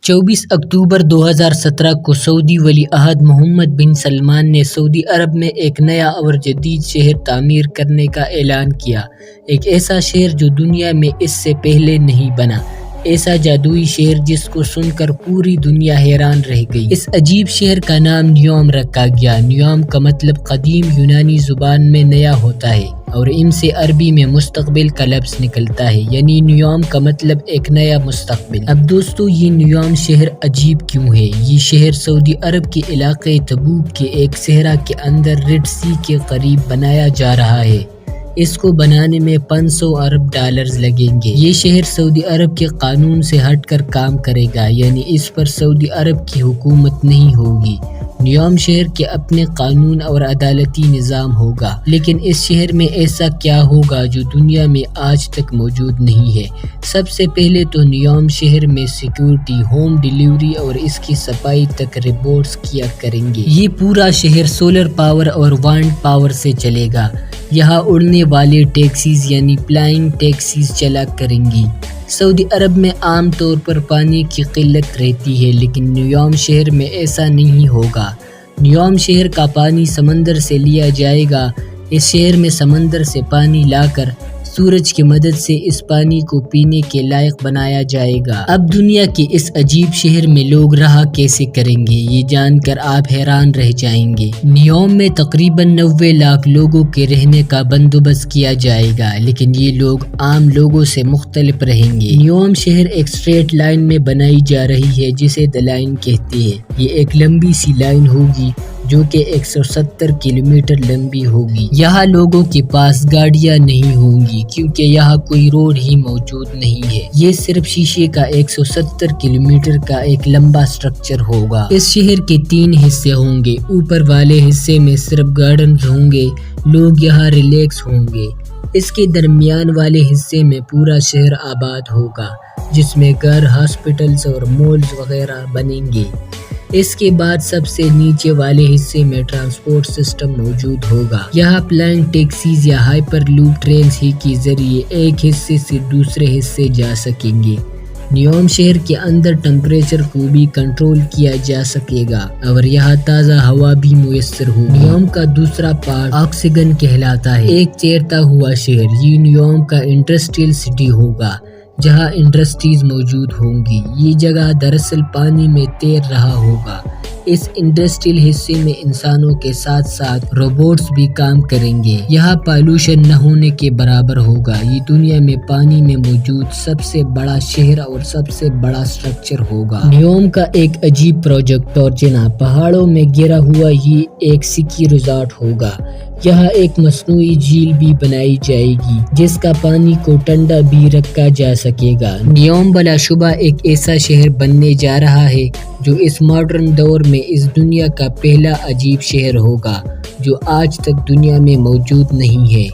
24 اکتوبر 2017 کو سعودی ولی عہد محمد بن سلمان نے سعودی عرب میں ایک نیا اور جدید شہر تعمیر کرنے کا اعلان کیا۔ ایک ایسا شہر جو دنیا میں اس سے پہلے نہیں بنا، ایسا جادوئی شہر جس کو سن کر پوری دنیا حیران رہ گئی۔ اس عجیب شہر کا نام نیوم رکھا گیا۔ نیوم کا مطلب قدیم یونانی زبان میں نیا ہوتا ہے اور ام سے عربی میں مستقبل کا لفظ نکلتا ہے، یعنی نیوم کا مطلب ایک نیا مستقبل۔ اب دوستو، یہ نیوم شہر عجیب کیوں ہے؟ یہ شہر سعودی عرب کے علاقے تبوک کے ایک صحرا کے اندر ریڈ سی کے قریب بنایا جا رہا ہے۔ اس کو بنانے میں 500 ارب ڈالرز لگیں گے۔ یہ شہر سعودی عرب کے قانون سے ہٹ کر کام کرے گا، یعنی اس پر سعودی عرب کی حکومت نہیں ہوگی۔ نیوم شہر کے اپنے قانون اور عدالتی نظام ہوگا، لیکن اس شہر میں ایسا کیا ہوگا جو دنیا میں آج تک موجود نہیں ہے؟ سب سے پہلے تو نیوم شہر میں سیکیورٹی، ہوم ڈیلیوری اور اس کی صفائی تک روبوٹس کیا کریں گے۔ یہ پورا شہر سولر پاور اور وائنڈ پاور سے چلے گا۔ یہاں اڑنے والے ٹیکسیز یعنی فلائنگ ٹیکسیز چلا کریں گی۔ سعودی عرب میں عام طور پر پانی کی قلت رہتی ہے، لیکن نیوم شہر میں ایسا نہیں ہوگا۔ نیوم شہر کا پانی سمندر سے لیا جائے گا۔ اس شہر میں سمندر سے پانی لا کر سورج کی مدد سے اس پانی کو پینے کے لائق بنایا جائے گا۔ اب دنیا کے اس عجیب شہر میں لوگ رہا کیسے کریں گے، یہ جان کر آپ حیران رہ جائیں گے۔ نیوم میں تقریباً 90 لاکھ لوگوں کے رہنے کا بندوبست کیا جائے گا، لیکن یہ لوگ عام لوگوں سے مختلف رہیں گے۔ نیوم شہر ایک اسٹریٹ لائن میں بنائی جا رہی ہے جسے دی لائن کہتے ہیں۔ یہ ایک لمبی سی لائن ہوگی جو کہ 170 کلومیٹر لمبی ہوگی۔ یہاں لوگوں کے پاس گاڑیاں نہیں ہوں گی کیونکہ یہاں کوئی روڈ ہی موجود نہیں ہے۔ یہ صرف شیشے کا 170 کلومیٹر کا ایک لمبا سٹرکچر ہوگا۔ اس شہر کے 3 حصے ہوں گے۔ اوپر والے حصے میں صرف گارڈنز ہوں گے، لوگ یہاں ریلیکس ہوں گے۔ اس کے درمیان والے حصے میں پورا شہر آباد ہوگا، جس میں گھر، ہاسپٹلز اور مالز وغیرہ بنیں گے۔ اس کے بعد سب سے نیچے والے حصے میں ٹرانسپورٹ سسٹم موجود ہوگا۔ یہاں فلائنگ ٹیکسیز یا ہائپر لوپ ٹرینز ہی کے ذریعے ایک حصے سے دوسرے حصے جا سکیں گے۔ نیوم شہر کے اندر ٹمپریچر کو بھی کنٹرول کیا جا سکے گا اور یہاں تازہ ہوا بھی میسر ہوگی۔ نیوم کا دوسرا پارٹ آکسیگن کہلاتا ہے، ایک تیرتا ہوا شہر۔ یہ نیوم کا انڈسٹریل سٹی ہوگا جہاں انڈسٹریز موجود ہوں گی۔ یہ جگہ دراصل پانی میں تیر رہا ہوگا۔ اس انڈسٹریل حصے میں انسانوں کے ساتھ ساتھ روبوٹس بھی کام کریں گے۔ یہاں پالوشن نہ ہونے کے برابر ہوگا۔ یہ دنیا میں پانی میں موجود سب سے بڑا شہر اور سب سے بڑا سٹرکچر ہوگا۔ نیوم کا ایک عجیب پروجیکٹ اور جناب پہاڑوں میں گرا ہوا یہ ایک سکی ریزارٹ ہوگا۔ یہاں ایک مصنوعی جھیل بھی بنائی جائے گی جس کا پانی کو ٹھنڈا بھی رکھا جا سکے گا۔ نیوم بلا شبہ ایک ایسا شہر بننے جا رہا ہے جو اس ماڈرن دور میں اس دنیا کا پہلا عجیب شہر ہوگا جو آج تک دنیا میں موجود نہیں ہے۔